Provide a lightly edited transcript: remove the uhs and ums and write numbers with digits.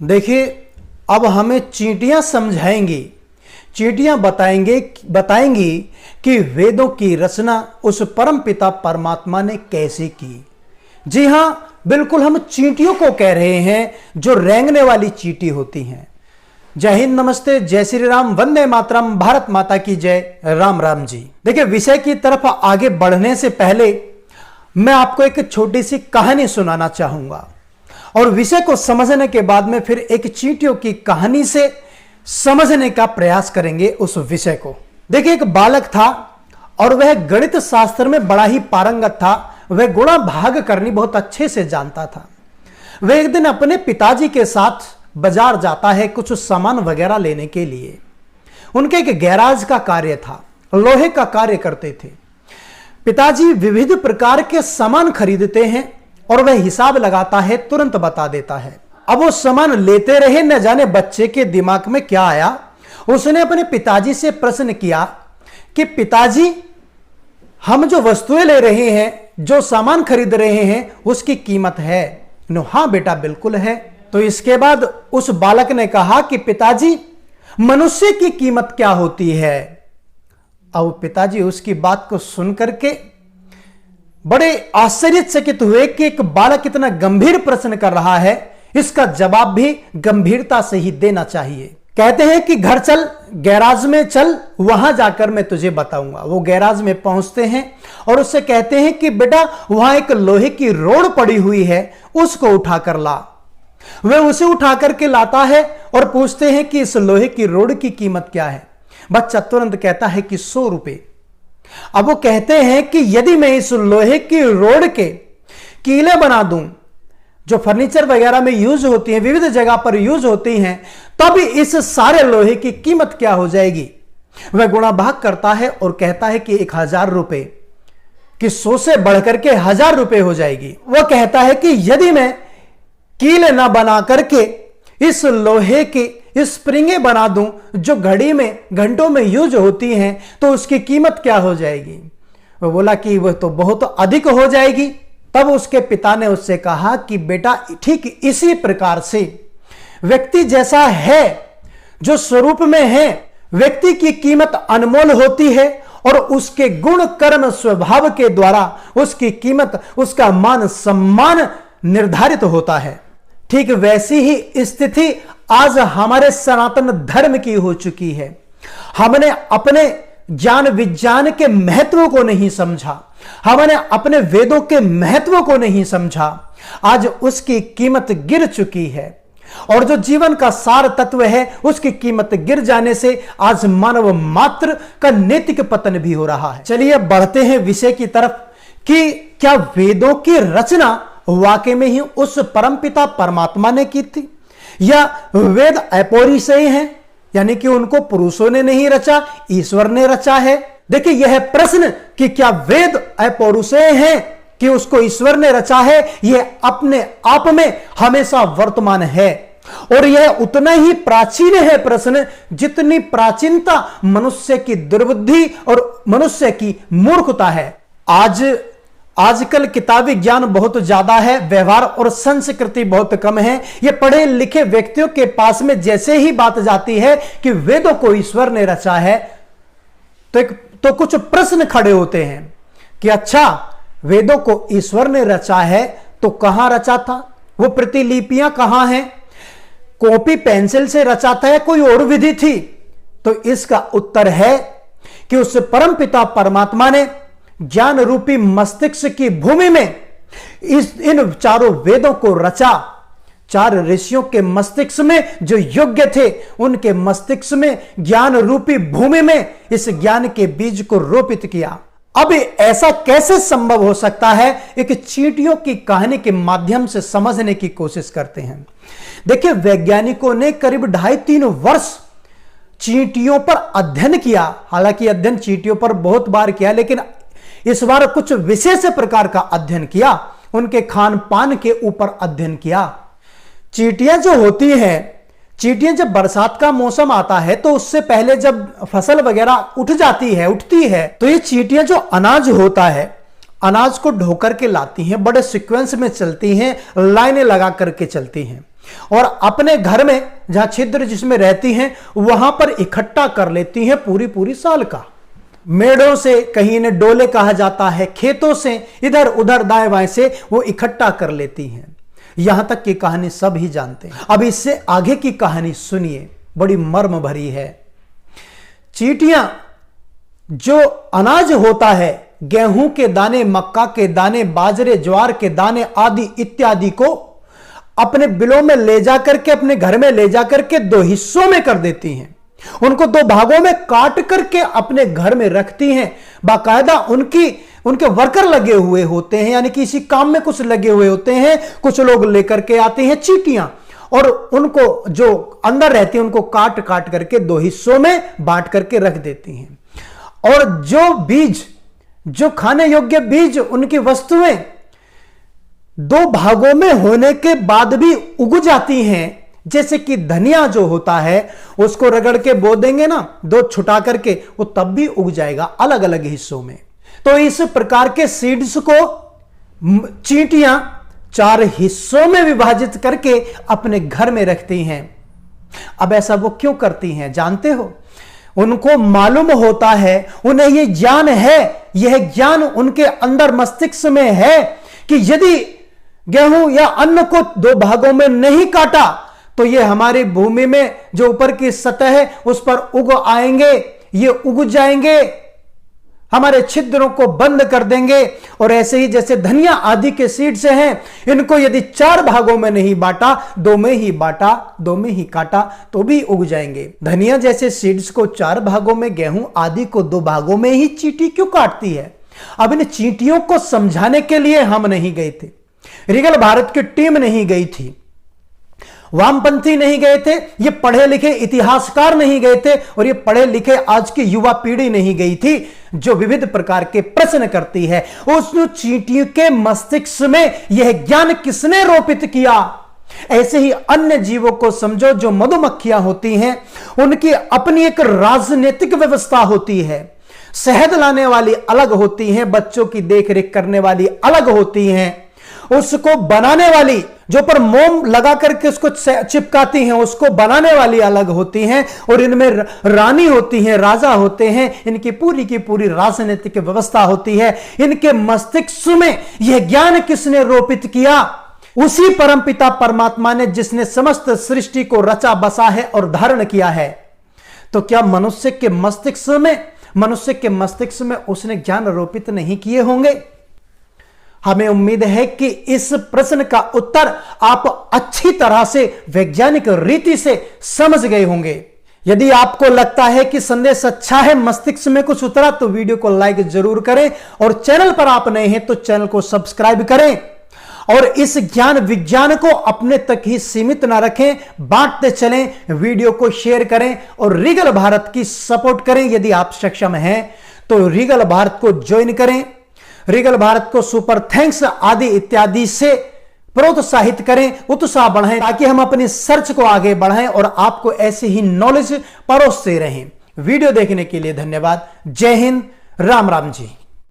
देखिए, अब हमें चींटियां समझाएंगी, चींटियां बताएंगी कि वेदों की रचना उस परमपिता परमात्मा ने कैसे की। जी हां, बिल्कुल हम चींटियों को कह रहे हैं जो रेंगने वाली चींटी होती हैं। जय हिंद, नमस्ते, जय श्री राम, वंदे मातरम, भारत माता की जय, राम राम जी। देखिए, विषय की तरफ आगे बढ़ने से पहले मैं आपको एक छोटी सी कहानी सुनाना चाहूंगा और विषय को समझने के बाद में फिर एक चींटियों की कहानी से समझने का प्रयास करेंगे उस विषय को। देखिए, एक बालक था और वह गणित शास्त्र में बड़ा ही पारंगत था। वह गुणा भाग करनी बहुत अच्छे से जानता था। वह एक दिन अपने पिताजी के साथ बाजार जाता है कुछ सामान वगैरह लेने के लिए। उनके एक गैराज का कार्य था, लोहे का कार्य करते थे। पिताजी विविध प्रकार के सामान खरीदते हैं और वह हिसाब लगाता है, तुरंत बता देता है। अब वो सामान लेते रहे, न जाने बच्चे के दिमाग में क्या आया। उसने अपने पिताजी से प्रश्न किया कि पिताजी, हम जो वस्तुएं ले रहे हैं, जो सामान खरीद रहे हैं, उसकी कीमत है? नो, हाँ बेटा, बिल्कुल है। तो इसके बाद उस बालक ने कहा कि पिताजी, मनुष्य की कीमत क्या होती है? अब पिताजी उसकी बात को सुनकर के बड़े आश्चर्यचकित हुए कि एक बालक इतना गंभीर प्रश्न कर रहा है, इसका जवाब भी गंभीरता से ही देना चाहिए। कहते हैं कि घर चल, गैराज में चल, वहां जाकर मैं तुझे बताऊंगा। वो गैराज में पहुंचते हैं और उससे कहते हैं कि बेटा, वहां एक लोहे की रोड पड़ी हुई है, उसको उठाकर ला। वह उसे उठाकर के लाता है और पूछते हैं कि इस लोहे की रोड की कीमत क्या है? बच्चा तुरंत कहता है कि 100 रुपए। अब वो कहते हैं कि यदि मैं इस लोहे की रोड के कीले बना दूं, जो फर्नीचर वगैरह में यूज होती हैं, विविध जगह पर यूज होती हैं, तब इस सारे लोहे की कीमत क्या हो जाएगी? वह गुणा भाग करता है और कहता है कि 1000 रुपए, कि 100 से बढ़कर के 1000 रुपए हो जाएगी। वह कहता है कि यदि मैं कीले ना बना करके इस लोहे की स्प्रिंगें बना दूं, जो घड़ी में घंटों में यूज होती हैं, तो उसकी कीमत क्या हो जाएगी? वह बोला कि वह तो बहुत अधिक हो जाएगी। तब उसके पिता ने उससे कहा कि बेटा, ठीक इसी प्रकार से व्यक्ति जैसा है, जो स्वरूप में है, व्यक्ति की कीमत अनमोल होती है और उसके गुण कर्म स्वभाव के द्वारा उसकी कीमत, उसका मान सम्मान निर्धारित होता है। ठीक वैसी ही स्थिति आज हमारे सनातन धर्म की हो चुकी है। हमने अपने ज्ञान विज्ञान के महत्व को नहीं समझा, हमने अपने वेदों के महत्व को नहीं समझा। आज उसकी कीमत गिर चुकी है और जो जीवन का सार तत्व है, उसकी कीमत गिर जाने से आज मानव मात्र का नैतिक पतन भी हो रहा है। चलिए बढ़ते हैं विषय की तरफ कि क्या वेदों की रचना वाकई में ही उस परमपिता परमात्मा ने की थी, या वेद अपौरुषेय हैं, यानी कि उनको पुरुषों ने नहीं रचा, ईश्वर ने रचा है? देखिए, यह प्रश्न कि क्या वेद अपौरुषेय हैं कि उसको ईश्वर ने रचा है, यह अपने आप में हमेशा वर्तमान है और यह उतना ही प्राचीन है प्रश्न जितनी प्राचीनता मनुष्य की दुर्बुद्धि और मनुष्य की मूर्खता है। आजकल किताबी ज्ञान बहुत ज्यादा है, व्यवहार और संस्कृति बहुत कम है। ये पढ़े लिखे व्यक्तियों के पास में जैसे ही बात जाती है कि वेदों को ईश्वर ने रचा है, तो कुछ प्रश्न खड़े होते हैं कि अच्छा, वेदों को ईश्वर ने रचा है तो कहां रचा था? वो प्रतिलिपियां कहां हैं? कॉपी पेंसिल से रचा था या कोई और विधि थी? तो इसका उत्तर है कि उस परमपिता परमात्मा ने ज्ञान रूपी मस्तिष्क की भूमि में इन चारों वेदों को रचा। 4 ऋषियों के मस्तिष्क में जो योग्य थे, उनके मस्तिष्क में ज्ञान रूपी भूमि में इस ज्ञान के बीज को रोपित किया। अब ऐसा कैसे संभव हो सकता है? एक चींटियों की कहानी के माध्यम से समझने की कोशिश करते हैं। देखिए, वैज्ञानिकों ने करीब 2.5-3 वर्ष चींटियों पर अध्ययन किया। हालांकि अध्ययन चींटियों पर बहुत बार किया, लेकिन इस बार कुछ विशेष प्रकार का अध्ययन किया। उनके खान पान के ऊपर अध्ययन किया। चींटियां जो होती हैं, चींटियां जब बरसात का मौसम आता है तो उससे पहले जब फसल वगैरह उठती है, तो ये चींटियां जो अनाज होता है, अनाज को ढोकर के लाती हैं, बड़े सीक्वेंस में चलती हैं, लाइनें लगा करके चलती हैं। और अपने घर में जहां छिद्र जिसमें रहती हैं वहां पर इकट्ठा कर लेती हैं पूरी पूरी साल का। मेड़ों से, कहीं इन्हें डोले कहा जाता है, खेतों से, इधर उधर दाएं बाएं से वो इकट्ठा कर लेती हैं। यहां तक की कहानी सब ही जानते हैं। अब इससे आगे की कहानी सुनिए, बड़ी मर्म भरी है। चींटियां जो अनाज होता है, गेहूं के दाने, मक्का के दाने, बाजरे, ज्वार के दाने आदि इत्यादि को अपने बिलों में ले जाकर के, अपने घर में ले जाकर के दो हिस्सों में कर देती हैं। उनको दो भागों में काट करके अपने घर में रखती हैं। बाकायदा उनके वर्कर लगे हुए होते हैं, यानी कि इसी काम में कुछ लगे हुए होते हैं। कुछ लोग लेकर के आते हैं चींटियां, और उनको जो अंदर रहती हैं उनको काट काट करके दो हिस्सों में बांट करके रख देती हैं। और जो बीज, जो खाने योग्य बीज, उनकी वस्तुएं दो भागों में होने के बाद भी उग जाती हैं। जैसे कि धनिया जो होता है उसको रगड़ के बो देंगे ना, दो छुटा करके, वो तब भी उग जाएगा अलग अलग हिस्सों में। तो इस प्रकार के सीड्स को चींटियां 4 हिस्सों में विभाजित करके अपने घर में रखती हैं। अब ऐसा वो क्यों करती हैं जानते हो? उनको मालूम होता है, उन्हें यह ज्ञान है, यह ज्ञान उनके अंदर मस्तिष्क में है कि यदि गेहूं या अन्न को दो भागों में नहीं काटा तो ये हमारी भूमि में जो ऊपर की सतह है उस पर उग आएंगे, ये उग जाएंगे, हमारे छिद्रों को बंद कर देंगे। और ऐसे ही जैसे धनिया आदि के सीड से हैं, इनको यदि 4 भागों में नहीं बांटा, 2 में ही बांटा, 2 में ही काटा तो भी उग जाएंगे। धनिया जैसे सीड्स को 4 भागों में, गेहूं आदि को 2 भागों में ही चींटी क्यों काटती है? अब इन चींटियों को समझाने के लिए हम नहीं गए थे, रीगल भारत की टीम नहीं गई थी, वामपंथी नहीं गए थे, ये पढ़े लिखे इतिहासकार नहीं गए थे, और ये पढ़े लिखे आज की युवा पीढ़ी नहीं गई थी जो विविध प्रकार के प्रश्न करती है। उस चींटियों के मस्तिष्क में यह ज्ञान किसने रोपित किया? ऐसे ही अन्य जीवों को समझो, जो मधुमक्खियां होती हैं उनकी अपनी एक राजनीतिक व्यवस्था होती है। शहद लाने वाली अलग होती हैं, बच्चों की देखरेख करने वाली अलग होती हैं, उसको बनाने वाली, जो पर मोम लगा करके उसको चिपकाती हैं, उसको बनाने वाली अलग होती हैं, और इनमें रानी होती हैं, राजा होते हैं, इनकी पूरी की पूरी राजनीतिक व्यवस्था होती है। इनके मस्तिष्क में यह ज्ञान किसने रोपित किया? उसी परमपिता परमात्मा ने, जिसने समस्त सृष्टि को रचा बसा है और धारण किया है। तो क्या मनुष्य के मस्तिष्क में उसने ज्ञान रोपित नहीं किए होंगे? हमें उम्मीद है कि इस प्रश्न का उत्तर आप अच्छी तरह से वैज्ञानिक रीति से समझ गए होंगे। यदि आपको लगता है कि संदेश अच्छा है, मस्तिष्क में कुछ उतरा, तो वीडियो को लाइक जरूर करें, और चैनल पर आप नए हैं तो चैनल को सब्सक्राइब करें, और इस ज्ञान विज्ञान को अपने तक ही सीमित ना रखें, बांटते चलें, वीडियो को शेयर करें, और रीगल भारत की सपोर्ट करें। यदि आप सक्षम हैं तो रीगल भारत को ज्वाइन करें, रीगल भारत को सुपर थैंक्स आदि इत्यादि से प्रोत्साहित करें, उत्साह बढ़ाएं, ताकि हम अपनी सर्च को आगे बढ़ाएं और आपको ऐसे ही नॉलेज परोसते रहें। वीडियो देखने के लिए धन्यवाद। जय हिंद, राम राम जी।